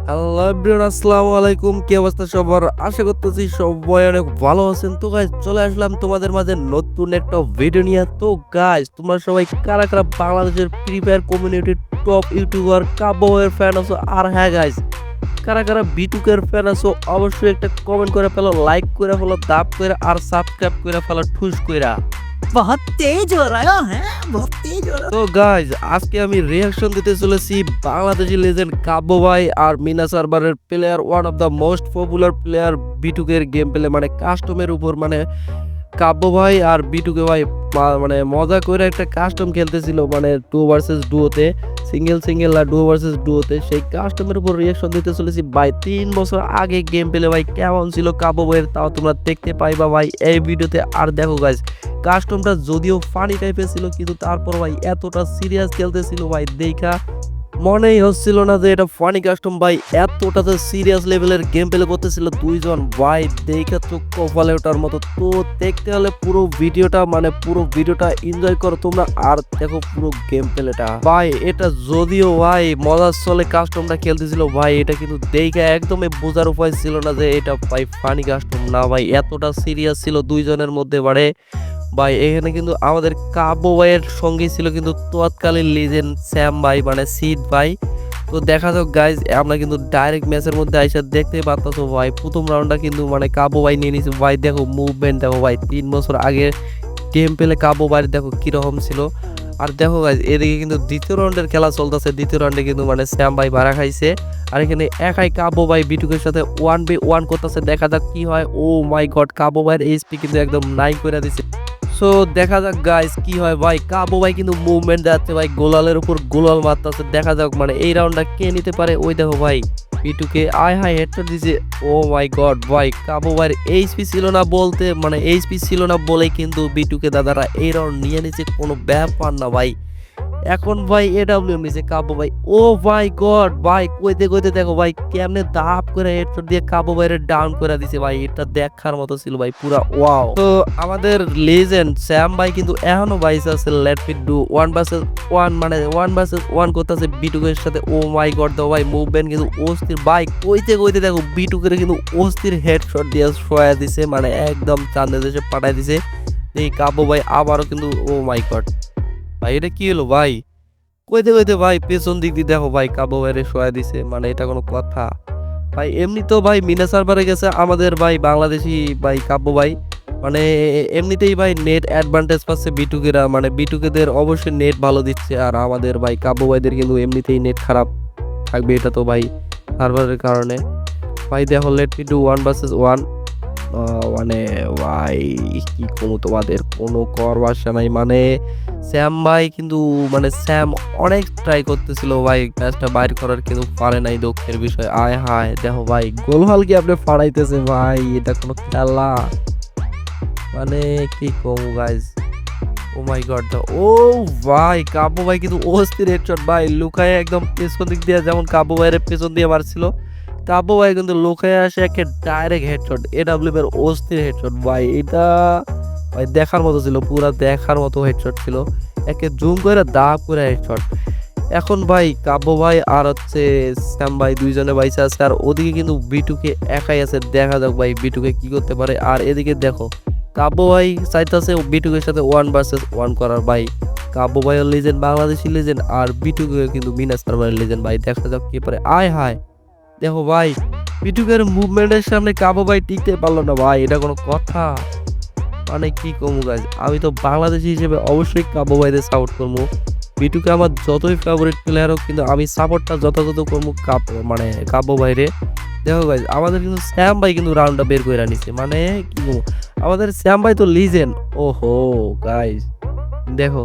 Hello everyone, আসসালামু আলাইকুম। কি অবস্থা সবার? আশা করতেছি সবাই অনেক ভালো আছেন। তো গাইস, চলে আসলাম তোমাদের মাঝে নতুন একটা ভিডিও নিয়ে। তো গাইস, তোমরা সবাই কারা কারা বাংলাদেশের ফ্রি ফায়ার কমিউনিটির টপ ইউটিউবার কাব্যের ফ্যান আছো? আর হ্যাঁ গাইস, কারা কারা বিটুকের ফ্যান আছো? অবশ্যই একটা কমেন্ট করে ফেলো, লাইক করে ফেলো, দাব করে, আর সাবস্ক্রাইব করে ফেলো ঠুস কইরা। बहुत तेज हो रहा है बहुत तेज हो रहा তো গাইজ, আজকে আমি রিয়াকশন দিতে চলেছি বাংলাদেশি লেজেন্ড কাব্য ভাই আর মিনা সার্ভারের player, one of the most popular player বিটুকের গেম প্লে মানে কাস্টমের উপর। মানে কাব্য ভাই আর বিটুকে ভাই মানে মজা করে একটা কাস্টম খেলতেছিল, মানে টু ভার্সেস ডুওতে, সিঙ্গেল আর ডুও ভার্সেস ডুওতে। সেই কাস্টমের উপর রিয়াকশন দিতে চলেছি ভাই। 3 বছর আগে গেম প্লে ভাই কেমন ছিল কাব্য ভাইয়ের, তাও তোমরা দেখতে পাইবা ভাই এই ভিডিওতে। আর দেখো গাইজ, কাস্টমটা যদিও ফানি টাইপের ছিল, কিন্তু তারপর ভাই এতটা সিরিয়াস খেলতেছিল ভাই, দেখা মনেই হচ্ছিল না যে এটা ফানি কাস্টম ভাই। এতটা যে সিরিয়াস লেভেলের গেম প্লে করতেছিল দুইজন ভাই, দেখা তো কপালে ওঠার মতো। তো দেখতে হলে পুরো ভিডিওটা, মানে পুরো ভিডিওটা এনজয় করো তোমরা, আর দেখো পুরো গেম প্লেটা ভাই। এটা যদিও ভাই মজার চলে কাস্টমটা খেলতেছিল ভাই, এটা কিন্তু দেখে একদমই বোঝার উপায় ছিল না যে এটা ভাই ফানি কাস্টম না ভাই, এতটা সিরিয়াস ছিল দুইজনের মধ্যে বাড়ে ভাই। এখানে কিন্তু আমাদের কাব্য ভাইয়ের সঙ্গী ছিল কিন্তু তৎকালীন লিজেন্ড স্যাম ভাই, মানে সিড ভাই। তো দেখা যাক গাইজ, আমরা কিন্তু ডাইরেক্ট ম্যাচের মধ্যে আইসা দেখতে পারতাছো ভাই। প্রথম রাউন্ডটা কিন্তু মানে কাব্য ভাই নিয়ে নিয়েছে ভাই। দেখো মুভমেন্ট দেখো ভাই, 3 বছর আগে গেম পেলে কাব্য ভাই দেখো কিরকম ছিল। আর দেখো গাইজ, এদিকে কিন্তু দ্বিতীয় রাউন্ডের খেলা চলতেছে। দ্বিতীয় রাউন্ডে কিন্তু মানে স্যাম ভাই ভাড়া খাইছে, আর এখানে একাই কাব্য ভাই বিটুকের সাথে 1v1 করতেছে। দেখা যাক কি হয়। ও মাই গড, কাব্য ভাইয়ের এইচপি কিন্তু একদম নাই করে দিছে। সো দেখা যাক গাইস কি হয় ভাই। কাবু ভাই কিন্তু মুভমেন্ট যাচ্ছে ভাই, গোলালের উপর গোলাল মারতেছে। দেখা যাক মানে এই রাউন্ডটা কে নিতে পারে। ওই দেখো ভাই, বিটুকে আয় হাই হেডশট দিছে। ও মাই গড ভাই, কাবু ভাইয়ের এইচপি ছিল না বলতে, মানে এইচপি ছিল না বলেই কিন্তু বিটুকে দাদারা এই রাউন্ড নিয়ে নিছে, কোনো ব্যাপার না ভাই। এখন ভাই এডব্লিউ নিছে কাব্য ভাই। ও মাই গড ভাই, কইতে কইতে দেখো ভাই কেমনে দাপ করে হেডশট দিয়ে কাব্য ভাইয়ের ডাউন করে দিছে ভাই। এটা দেখার মতো ছিল ভাই, পুরা ওয়াও। তো আমাদের লেজেন্ড স্যাম ভাই কিন্তু এখনো বাইস আছে। লেট মি ডু 1 vs 1, মানে 1 vs 1 করতেছে বিটুকের সাথে। ও মাই গড দাও ভাই, মুভমেন্ট কিন্তু অস্থির ভাই। কইতে কইতে দেখো বিটুকের কিন্তু অস্থির হেডশট দিয়ে শোয়া দিছে, মানে একদম চাঁদে দেশে পাঠাই দিছে। এই কাব্য ভাই আবারও কিন্তু, ও মাই গড ভাই, এটা কি হলো ভাই? কইতে কইতে ভাই পেছন দিক দিয়ে দেখো ভাই কাবু ভাইরে শোয়া দিছে, মানে এটা কোনো কথা ভাই? এমনি তো ভাই মিনা সার্ভারে গেছে আমাদের ভাই বাংলাদেশি ভাই কাব্য ভাই, মানে এমনিতেই ভাই নেট অ্যাডভান্টেজ পাচ্ছে বিটুকেরা, মানে বিটুকেদের অবশ্যই নেট ভালো দিচ্ছে। আর আমাদের ভাই কাব্য ভাইদের কিন্তু এমনিতেই নেট খারাপ থাকবে, এটা তো ভাই সার্ভারের কারণে ভাই। দেখো লেট মি ডু 1 vs 1, মানে ভাই কি কোনো তোমাদের কোনো কর ভাষা নাই। মানে স্যাম ভাই কিন্তু, মানে স্যাম অনেক ট্রাই করতেছিল ভাই ম্যাচটা বাইর করার, কিন্তু পারে নাই, দুঃখের বিষয়। আয় হায় দেখো ভাই, গোলহাল কি আপনি ফাড়াইতেছে ভাই, এটা কোনো খেলা? মানে কি কম গাইজ। ও মাই গড, ও ভাই কাব্য ভাই কিন্তু অস্থির হেডশট ভাই, লুকায় একদম পেছন দিক দিয়ে, যেমন কাব্য ভাইয়ের পেছন দিয়ে মারছিল, কাব্য ভাই কিন্তু লুকায় আসে একে ডাইরেক্ট হেডশট। এডব্লিউ এর অস্থির হেডশট ভাই, এটা ভাই দেখার মতো ছিল, পুরা দেখার মতো হেডশট ছিল। একে জুম করে দাগ করে হেডশট। এখন ভাই কাব্য ভাই আর হচ্ছে স্যাম ভাই দুইজনে বাইসে আছে, আর ওদিকে কিন্তু বিটুকে একাই আছে। দেখা যাক ভাই বিটুকে কি করতে পারে। আর এদিকে দেখো কাব্য ভাই চাইতেছে বিটুকের সাথে 1 vs 1 করার ভাই। কাব্য ভাইয়ের লেজেন্ড, বাংলাদেশি লেজেন্ড, আর বিটুকে কিন্তু মিনা সার্ভারের লেজেন্ড ভাই। দেখা যাক কি পারে। আয় হায় দেখো ভাই, বিটুকের মুভমেন্টের সামনে কাব্য ভাই টিকতে পারলো না ভাই, এটা কোনো কথা? মানে কি কমু গাইজ, আমি তো বাংলাদেশি হিসেবে অবশ্যই কাব্য ভাইদের সাপোর্ট করবো। বিটুকে আমার যতই ফেভারিট প্লেয়ার হোক, কিন্তু আমি সাপোর্টটা যথাযথ করবো মানে কাব্য ভাইরে। দেখো গাইজ, আমাদের কিন্তু স্যাম ভাই কিন্তু রাউন্ডটা বের করে আনিছে, মানে কি বলবো, আমাদের স্যাম ভাই তো লিজেন্ড। ওহো গাইজ দেখো,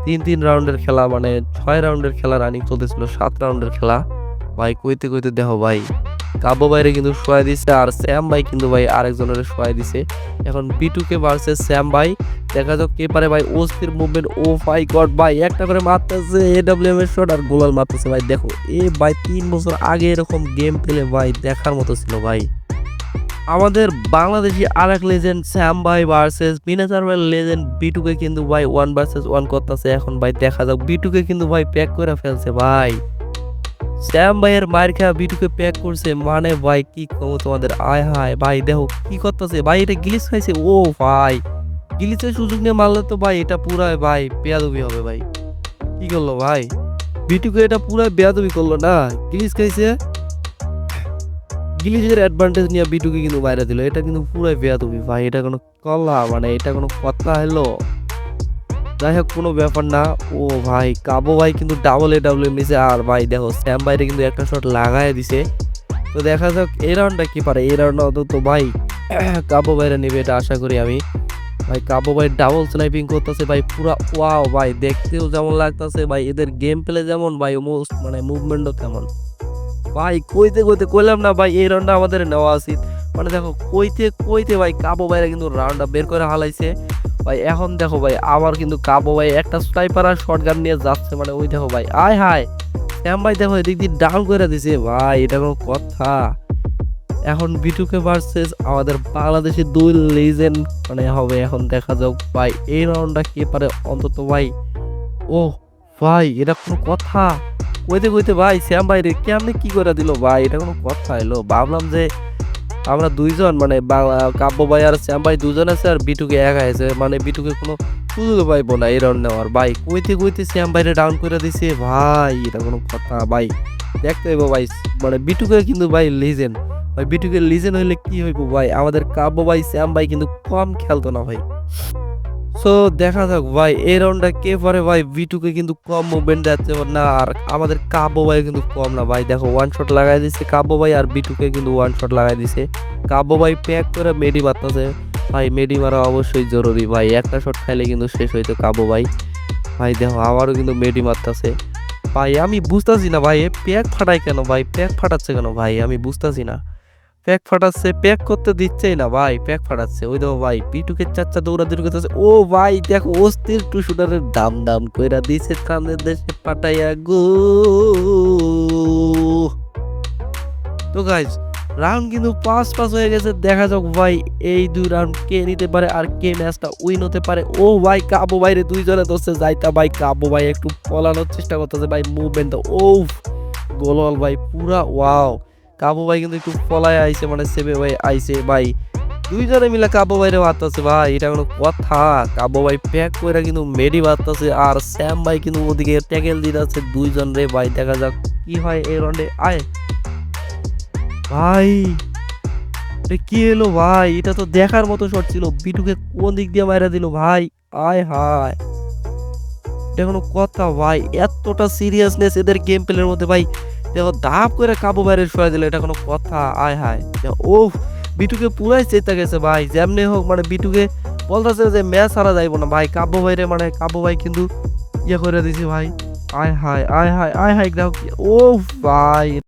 3 রাউন্ডের খেলা, মানে 6 রাউন্ডের খেলা রানিং চলতেছিল, 7 রাউন্ডের খেলা ভাই। কইতে কইতে দেখো ভাই কাব্য ভাইরে কিন্তু শোয়া দিছে, আর স্যাম ভাই কিন্তু ভাই আরেকজনের শোয়া দিছে। এখন বিটুকে ভার্সেস স্যাম ভাই, দেখা যাক কে পারে ভাই। অস্থির মুভমেন্ট, ও মাই গড ভাই, একটা করে মারতেছে এডব্লিউএম এর শট, আর গোলাল মারতেছে ভাই। দেখো এ ভাই 3 বছর আগে এরকম গেম পেলে ভাই দেখার মতো ছিল ভাই। আমাদের বাংলাদেশি আরেক লেজেন্ড স্যাম ভাই ভার্সেস মিনাজারের লেজেন্ড বিটুকে কিন্তু ভাই 1 vs 1 করতেছে। এখন ভাই দেখা যাক, বিটুকে কিন্তু ভাই প্যাক করে ফেলছে ভাই। শ্যাম ভাইয়ের মায়ের খেয়া বিটুকে প্যাক করছে মানে ভাই কি কমো তোমাদের আয় হায় ভাই দেখো কি করতেছে ভাই এটা গিলিচ খাইছে ও ভাই গিলিচের সুযোগ নিয়ে মারলে তো ভাই এটা পুরাই ভাই বেয়াদবি হবে ভাই কি করলো ভাই বিটুকে এটা পুরাই বেয়াদবি করলো না গিলিচ খাইছে গিলিচের অ্যাডভান্টেজ নিয়ে বিটুকে কিন্তু বাইরে দিল এটা কিন্তু পুরাই বেয়াদবি ভাই এটা কোনো কল্লা মানে এটা কোনো কথা হলো যাই হোক কোনো ব্যাপার না ও ভাই কাবো ভাই কিন্তু ডাবল নিছে আর ভাই দেখো স্যাম ভাইরে কিন্তু একটা শট লাগাই দিছে তো দেখা যাক এই রাউন্ডটা কি পারে এই রাউন্ডটা তো ভাই কাবো ভাইরা নেবে এটা আশা করি আমি ভাই কাবো ভাই ডাবল স্নাইপিং করতেছে ভাই পুরা ওয়াও ভাই দেখতেও যেমন লাগতেছে ভাই এদের গেম প্লে যেমন ভাই মোস্ট মানে মুভমেন্টও তেমন ভাই কইতে কইতে কইলাম না ভাই এই রাউন্ডটা আমাদের নেওয়া উচিত মানে দেখো কইতে কইতে ভাই কাবো ভাইরা কিন্তু রাউন্ডটা বের করে হালাইছে ভাই এখন দেখো ভাই আবার কিন্তু কাবো ভাই একটা স্নাইপার আর শটগান নিয়ে যাচ্ছে মানে ওই দেখো ভাই আয় হায় শ্যাম ভাই দেখো এদিক দিয়ে ডাউন করে দিছে ভাই এটা কোনো কথা এখন বিটুকে ভার্সেস আমাদের বাংলাদেশের দুই লেজেন্ড মানে হবে এখন দেখা যাক ভাই এই রাউন্ডটা কে পারে অন্তত ভাই ও ভাই এটা কোনো কথা কইতে কইতে ভাই শ্যাম ভাই রে কেমনে কি করে দিল ভাই এটা কোনো কথা এলো ভাবলাম যে আমরা দুইজন মানে কাব্য ভাই আর শ্যাম ভাই দুজন আছে আর বিটুকে একা আছে মানে বিটুকে কোনো সুযোগ পাইবো না এই রাউন্ড নেওয়ার ভাই কইতে কইতে শ্যাম ভাইরে ডাউন করে দিছে ভাই এটা কোনো কথা ভাই দেখতে হইব ভাই মানে বিটুকে কিন্তু ভাই লিজেন্ড ভাই বিটুকে লিজেন্ড হইলে কি হইব ভাই আমাদের কাব্য ভাই শ্যাম ভাই কিন্তু কম খেলতো না ভাই সো দেখা যাক ভাই এই রাউন্ডটা কে পারে ভাই বিটুকে কিন্তু কম মুভমেন্ট যাচ্ছে না আর আমাদের কাব্য ভাই কিন্তু কম না ভাই দেখো ওয়ান শট লাগাই দিছে কাব্য ভাই আর বিটুকে কিন্তু ওয়ান শট লাগাই দিছে কাব্য ভাই প্যাক করে মেডি মারতেছে ভাই মেডি মারা অবশ্যই জরুরি ভাই একটা শট খাইলে কিন্তু শেষ হইতো কাব্য ভাই ভাই দেখো আবারও কিন্তু মেডি মারতেছে ভাই আমি বুঝতেছি না ভাই প্যাক ফাটায় কেন ভাই প্যাক ফাটাচ্ছে কেন ভাই আমি বুঝতেছি না প্যাক ফাটাচ্ছে প্যাক করতে দিচ্ছেই না ভাই প্যাক ফাটাচ্ছে ওই দেখো ভাই বিটুকে চাচ্চা দৌড়াদৌড়ি করতেছে ও ভাই দেখো অস্থির টু শুটারের দাম দাম কইরা দিছে কানের দেশে পাঠাইয়া গো তো গাইস রাউন্ড কিন্তু 5-5 হয়ে গেছে দেখা যাক ভাই এই দুই রাউন্ড কে নিতে পারে আর কে ম্যাচটা উইন হতে পারে ও ভাই কাবু ভাইরে দুইজনে ধরছে যাইতা ভাই কাবু ভাই একটু পলানোর চেষ্টা করতেছে ভাই মুভমেন্ট ও গোলওয়াল ভাই পুরা ওয়াও কাবু ভাই কিন্তু একটু পলায় আইছে মানে সেভে ভাই আইছে ভাই দুইজনে মিলে কাবু ভাইরে মারতেছে ভাই এটা কোনো কথা কাবু ভাই প্যাক করে কিন্তু মেডি মারতেছে আর শ্যাম ভাই কিন্তু ওদিকে ট্যাকেল দিতেছে দুইজন রে ভাই দেখা যাক কি হয় এই রাউন্ডে আয় ভাই এটা কি এলো ভাই এটা তো দেখার মতো শট ছিল বিটুকে কোন দিক দিয়ে মাইরা দিল ভাই আয় হায় এটা কোনো কথা ভাই এতটা সিরিয়াসনেস এদের গেম প্লের মধ্যে ভাই দেখো ধাপ করে কাবু বাইরে শোয়া দিল এটা কোনো কথা আয় হায় ও বিটুকে পুরাই চেতা গেছে ভাই যেমনি হোক মানে বিটুকে বলতেছে যে ম্যাচ হারা যাইব না ভাই কাব্য ভাইরে মানে কাব্য ভাই কিন্তু ইয়ে করে দিছে ভাই আয় হায় আয় হায় আয় হায় ও ভাই